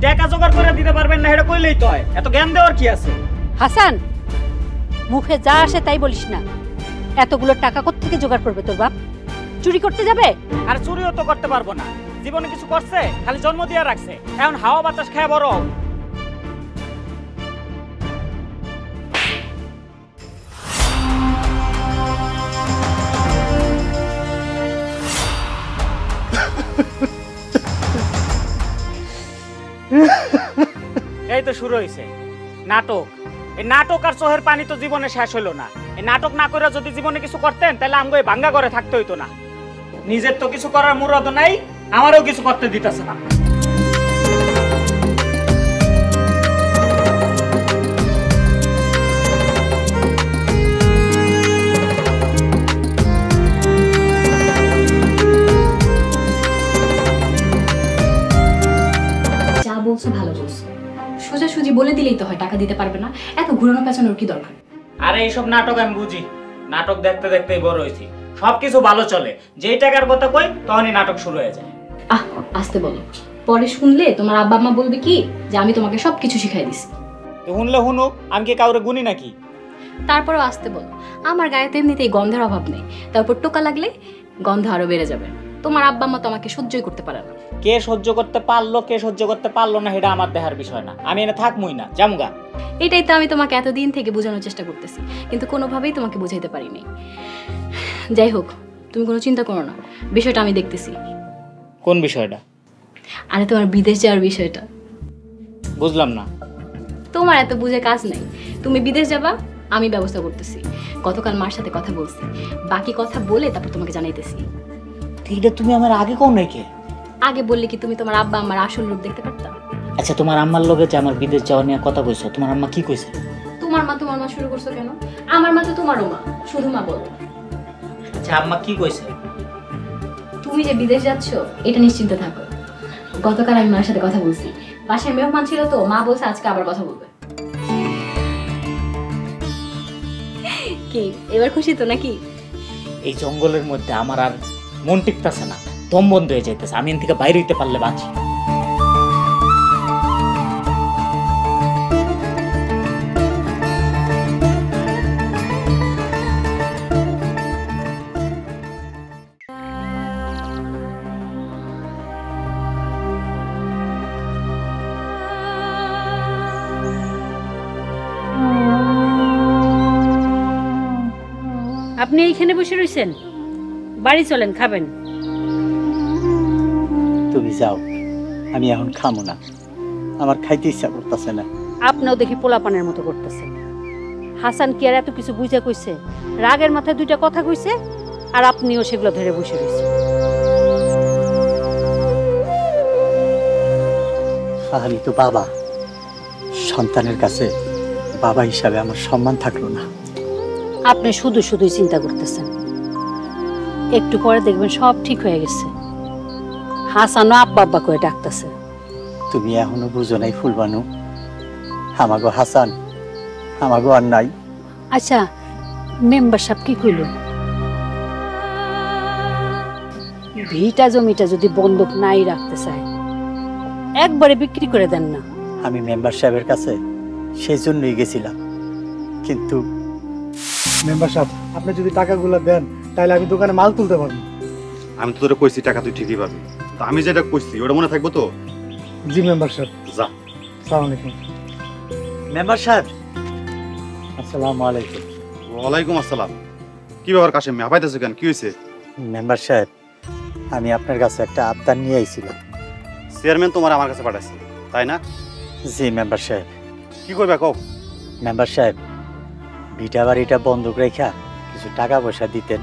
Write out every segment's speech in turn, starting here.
টাকা জোগাড় করে দিতে পারবেন না এটা কইলেই তো হয়, এত জ্ঞান দেওয়ার কি আছে? হাসান, মুখে যা আসে তাই বলিস না। এতগুলো টাকা কোত্থেকে জোগাড় করবে তোর বাপ? চুরি করতে যাবে? আর চুরিও তো করতে পারবো না, জীবনে কিছু করছে? খালি জন্ম দিয়ে রাখছে, এখন হাওয়া বাতাস খায় বড়। এই তো শুরু হয়েছে নাটক। এই নাটক আর চোহের পানি তো জীবনে শেষ হইলো না। এই নাটক না করে যদি জীবনে কিছু করতেন তাহলে আমগো এই ভাঙ্গা ঘরে থাকতে হইতো না। নিজের তো কিছু করার মুরাদ নাই, আমারও কিছু করতে দিতেছে না। যা বলছো ভালো বলছো, সোজাসুজি বলে দিলেই তো হয় টাকা দিতে পারবে না, এত ঘুরানো পেছানোর কি দরকার? আরে এইসব নাটক আমি বুঝি, নাটক দেখতে দেখতেই বড় হয়েছি, সবকিছু ভালো চলে, যেই টাকার কথা কই তখনই নাটক শুরু হয়ে যায়। আসতে বলো, পরে শুনলে তোমার আব্বা আম্মা বলবে কি যে আমি তোমাকে সবকিছু শিখাই দিছি। শুনলে শুনুক, আমি কি কাউরে গুনি নাকি? তারপরেও আসতে বলো, আমার গায়ে তো এমনিতেই গন্ধের অভাব নেই, তারপর টোকা লাগলে গন্ধ আরো বেড়ে যাবে। তোমার আব্বা আম্মা তো আমাকে সহ্যই করতে পারে না। কে সহ্য করতে পারলো কে সহ্য করতে পারলো না এটা আমার দেখার বিষয় না, আমি এনে থাকমই না, জামুগা। এটাই তো আমি তোমাকে এতদিন থেকে বোঝানোর চেষ্টা করতেছি, কিন্তু কোনোভাবেই তোমাকে বুঝাইতে পারিনি। যাই হোক, তুমি কোনো চিন্তা করো না, বিষয়টা আমি দেখতেছি। কোন বিষয়টা? আরে তোমার বিদেশ যাওয়ার বিষয়টা। বুঝলাম না। তোমার এত বুঝে কাজ নাই, তুমি বিদেশ যাবা, আমি ব্যবস্থা করতেছি। গতকাল মার সাথে কথা বলছি, বাকি কথা বলে তারপর তোমাকে জানাইতেছি। এটা তুমি আমার আগে কোন নাকি? আগে বললে কি তুমি তোমার আব্বা আমার আসল রূপ দেখতে পারতা? আচ্ছা, তোমার আম্মার লগে যে আমার বিদেশ যাওয়া নিয়ে কথা কইছো, তোমার আম্মা কি কইছে? তোমার মা শুরু করছো কেন? আমার মা তো তোমারও মা, শুধু মা বলো। আচ্ছা, আম্মা কি কইছে? তুমি যে বিদেশ যাচ্ছ এটা নিশ্চিন্ত থাকো। গতকাল আমি মার সাথে কথা বলছি, বাসায় মেহমান ছিল তো, মা বলছে আজকে আবার কথা বলবে। কি এবার খুশি তো নাকি? এই জঙ্গলের মধ্যে আমার আর মন টিকতেছে না, দম বন্ধ হয়ে যাইতেছে, আমি এখান থেকে বাইরে হইতে পারলে বাঁচি। আপনি এইখানে বসে রইছেন? বাড়ি চলেন, খাবেন। তুমি যাও, আমি এখন খামো না, আমার খাইতে ইচ্ছা করতেছে না। আপনিও দেখি পোলাপানের মতো করতেছেন। হাসান কি আর এত কিছু বুঝা কইছে? রাগের মাথায় দুইটা কথা কইছে আর আপনিও সেগুলো ধরে বসে রইছেন। আমি তো বাবা, সন্তানের কাছে বাবা হিসাবে আমার সম্মান থাকলো না। আপনি শুধু শুধুই চিন্তা করতেছেন, একটু পরে দেখবেন সব ঠিক হয়ে গেছে। হাসানও আব্বা আব্বা করে ডাকতেছে। তুমি এখনো বুঝো নাই ফুলবানু, আমাগো হাসান আমাগো আর নাই। আচ্ছা, মেম্বার সাহেব কি কইল? ভিটা জমিটা যদি বন্ধক নাই রাখতে চায় একবারে বিক্রি করে দেন না। আমি মেম্বার সাহেবের কাছে সেই জন্যই গেছিলাম, কিন্তু মেম্বার সাহেব আপনি যদি টাকাগুলো দেন তাহলে আমি দোকানে মাল তুলতে পারবো। আমি তো তোরে কইছি টাকা তুই ঠিকই পাবি, তো আমি যেটা কইছি ওটা মনে থাকবো তো? জি মেম্বার সাহেব। যা। আসসালামু আলাইকুম। মেম্বার সাহেব আসসালামু আলাইকুম। ওয়ালাইকুম আসসালাম। কি ব্যাপার কাশেম মিয়া, পাইতেছো কেন, কি হয়েছে? মেম্বার সাহেব, আমি আপনার কাছে একটা আবদার নিয়ে আইছিলাম। চেয়ারম্যান তোমার আমার কাছে পাঠাইছে তাই না? জি মেম্বার সাহেব। কি করবে কও? মেম্বার সাহেব, ভিটা বাড়িটা বন্ধক রেখা কিছু টাকা পয়সা দিতেন,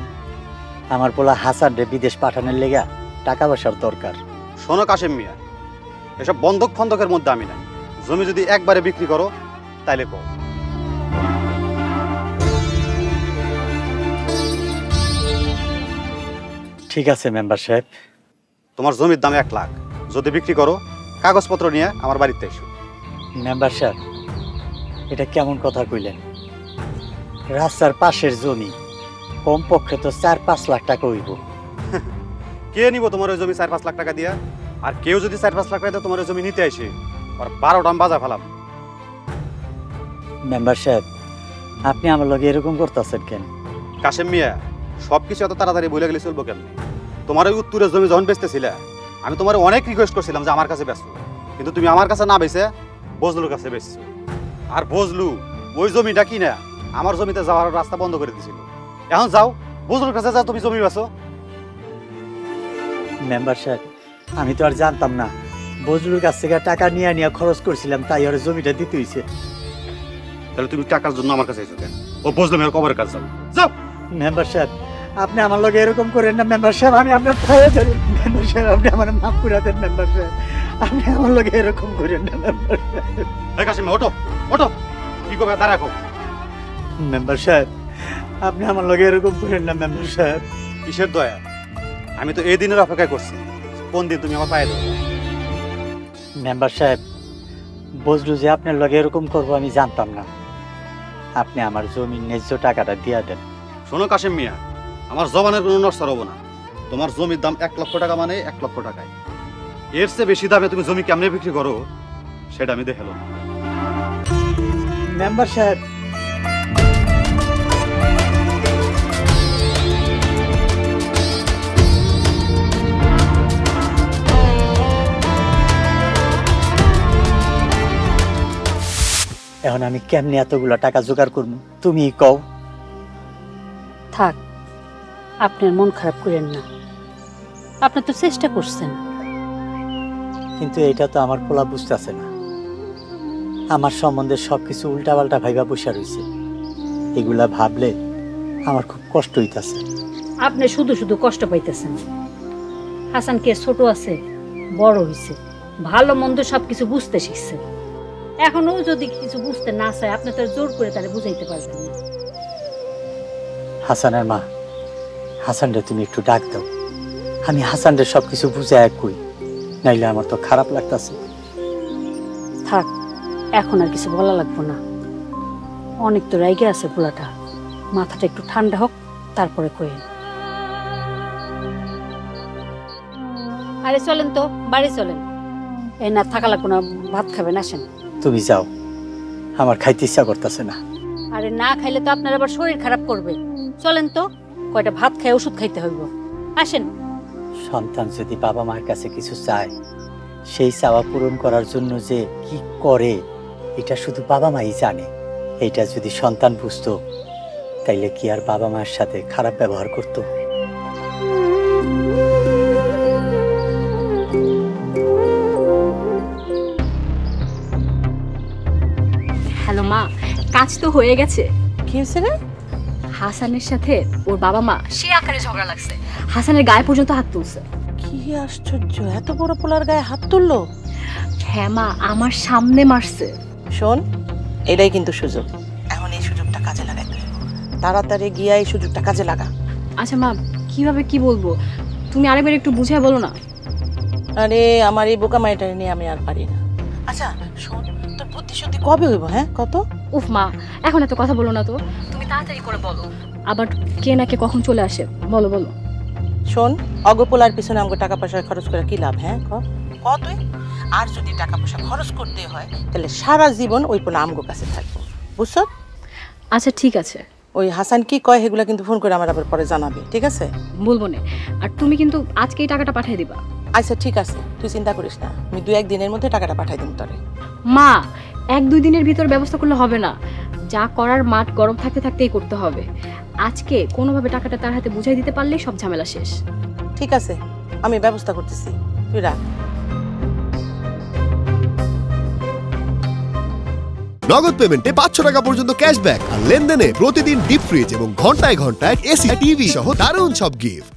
আমার পোলা হাসান রে বিদেশ পাঠানোর লেগা টাকা পয়সার দরকার। শোনো কাশেম মিয়া, এসব বন্ধক ফন্ধকের মধ্যে আমি নাই। জমি যদি একবারে বিক্রি করো তাইলে কও। ঠিক আছে মেম্বার সাহেব। তোমার জমির দাম 1 লাখ, যদি বিক্রি করো কাগজপত্র নিয়ে আমার বাড়িতে এসো। মেম্বার সাহেব, এটা কেমন কথা কইলেন? রাস্তার পাশের জমি, কমপক্ষে তো 4-5 লাখ টাকা হইব। কে নিব তোমার ওই জমি 4-5 লাখ টাকা দিয়া? আর কেউ যদি 4-5 লাখ টাকা দিয়ে তোমার ওই জমি নিতে আসে আর 12টা বাজা ফেলাম। মেম্বার সাহেব, আপনি আমার লগে এরকম করতেছেন কেন? কাশেম মিয়া, সবকিছু এত তাড়াতাড়ি বলে গেলে চলবো কেন? তোমার ওই উত্তরের জমি যখন বেচতেছিলে, আমি তোমার অনেক রিকোয়েস্ট করছিলাম যে আমার কাছে বেচো, কিন্তু তুমি আমার কাছে না বেচে বজলুর কাছে বেচছো। আর বজলু ওই জমিটা কিনা আমার জমিতে যাওয়ার রাস্তা বন্ধ করে দিছিল। এখন যাও, বজলুর কাছে যাও, তুমি জমি বেচো। মেম্বার সাহেব, আমি তো আর জানতাম না বজলুর কাছ থেকে টাকা নিয়ে নিয়ে খরচ করছিলাম, তাই ওর জমিটা দিতে হইছে। তাহলে তুমি টাকার জন্য আমার কাছে এসো কেন? ও বজলু মেয়ের কবরের কাছে যাও, যাও। মেম্বার সাহেব, আপনি আমার লগে এরকম করেন না মেম্বার সাহেব, আমি আপনার পায়ে ধরি। মেম্বার সাহেব, আপনি আমার মাফ করে দেন মেম্বার সাহেব, আপনি আমার লগে এরকম করেন না মেম্বার সাহেব। এই কাশেম, ওঠো ওঠো, কি করবে দাঁড়া রাখো। মেম্বার সাহেব, আপনি আমার লগে এরকম করেন না মেম্বার সাহেব। কিসের দয়া? আমি তো এই দিনের অপেক্ষা করছি, কোন দিন তুমি আমার পায়ে দেবো। মেম্বার সাহেব, বজলু যে আপনার লগে এরকম করবো আমি জানতাম না। আপনি আমার জমির ন্যায্য টাকাটা দিয়া দেন। শোনো কাশেম মিয়া, আমার জবানের কোনো নড়চড় হবো না। তোমার জমির দাম 1 লক্ষ টাকা, মানে 1 লক্ষ টাকায়। এর চেয়ে বেশি দামে তুমি জমি কেমনে বিক্রি করো সেটা আমি দেখে নেব। মেম্বার সাহেব, এখন আমি কেমনে এতগুলো টাকা জোগাড় করবো তুমি কও। থাক, আপনার মন খারাপ করেন না, আপনি তো চেষ্টা করছেন। কিন্তু এটা তো আমার পোলা বুঝতেছে না। আমার সম্বন্ধে সবকিছু উল্টাপাল্টা ভাইবা বসে রয়েছে। এগুলা ভাবলে আমার খুব কষ্ট হইতাছে। আপনি শুধু শুধু কষ্ট পাইতেছেন। হাসান কে ছোট আছে, বড় হইছে, ভালো মন্দ সবকিছু বুঝতে শিখছে। এখনো যদি কিছু বুঝতে না চায়, আপনি তো আর জোর করে তারে বুঝাইতে পারবেন না। হাসানের মা, হাসানরে তুমি একটু ডাক দাও, আমি হাসানরে সবকিছু বুঝায় কই, নাইলে আমার তো খারাপ লাগতাছে। থাক, এখন আর কিছু বলা লাগবো না। অনেক তো রাইগে আছে পোলাটা, মাথাটা একটু ঠান্ডা হোক, তারপরে কইেন। আরে চলেন তো, বাড়ি চলেন। এই না থাকা লাগবো না, ভাত খাবেন, আসেন। তুমি যাও, আমার খাইতে ইচ্ছা করতেছে না। আরে না খাইলে তো আপনার আবার শরীর খারাপ করবে। চলেন তো, কয়টা ভাত খাই ওষুধ খাইতে হইব, আসেন। সন্তান যদি বাবা মায়ের কাছে কিছু চায়, সেই চাওয়া পূরণ করার জন্য যে কি করে এটা শুধু বাবা মাই জানে। এটা যদি সন্তান বুঝতো, তাইলে কি আর বাবা মায়ের সাথে খারাপ ব্যবহার করতো? হ্যালো মা, কাজ তো হয়ে গেছে। কি হয়েছে রে? হাসানের সাথে ওর বাবা মা সে আকারে ঝগড়া লাগছে, হাসানের গায়ে পর্যন্ত হাত তুলছে। কি আশ্চর্য, এত বড় পোলার গায়ে হাত তুললো? হ্যাঁ মা, আমার সামনে মারছে। শোন, এটাই কিন্তু সুযোগ, এখন এই সুযোগটা কাজে লাগাই। তাড়াতাড়ি গিয়া এই সুযোগটা কাজে লাগা। আচ্ছা মা, কিভাবে কি বলবো, তুমি আরেকবার একটু বুঝায় বলো না। আরে আমার এই বোকা মাইটা নিয়ে আমি আর পারি না। আচ্ছা শোন, তোর বুদ্ধি শুদ্ধি কবে হইব? হ্যাঁ কত? উফ মা, এখন এত কথা বলো না তো, তুমি তাড়াতাড়ি করে বলো। আবার কে না কে কখন চলে আসে, বলো বলো। শোন, অগপোলার পিছনে আমাকে টাকা পয়সা খরচ করে কি লাভ? হ্যাঁ ক তুই। আর যদি টাকা পয়সা খরচ করতে হয়, তাহলে সারা জীবন ওই পোলা আমগো কাছে থাকবো, বুঝছো? আচ্ছা ঠিক আছে। ওই হাসান কি কয় সেগুলো কিন্তু ফোন করে আমার আবার পরে জানাবি, ঠিক আছে? বলবো না। আর তুমি কিন্তু আজকেই টাকাটা পাঠিয়ে দিবা। আচ্ছা ঠিক আছে, তুই চিন্তা করিস না, আমি 2-1 দিনের মধ্যে টাকাটা পাঠাই দিব তোরে। মা, 1-2 দিনের ভিতর ব্যবস্থা করলে হবে না, যা করার মাঠ গরম থাকতে থাকতেই করতে হবে। আজকে কোনোভাবে টাকাটা তার হাতে বুঝাই দিতে পারলেই সব ঝামেলা শেষ। ঠিক আছে, আমি ব্যবস্থা করতেছি, তুই রাখ। নগদ পেমেন্টে 500 টাকা পর্যন্ত ক্যাশব্যাক আর লেনদেনে প্রতিদিন ডিপ ফ্রিজ এবং ঘন্টায় ঘন্টায় এসি টিভি সহ দারুণ সব গিফট।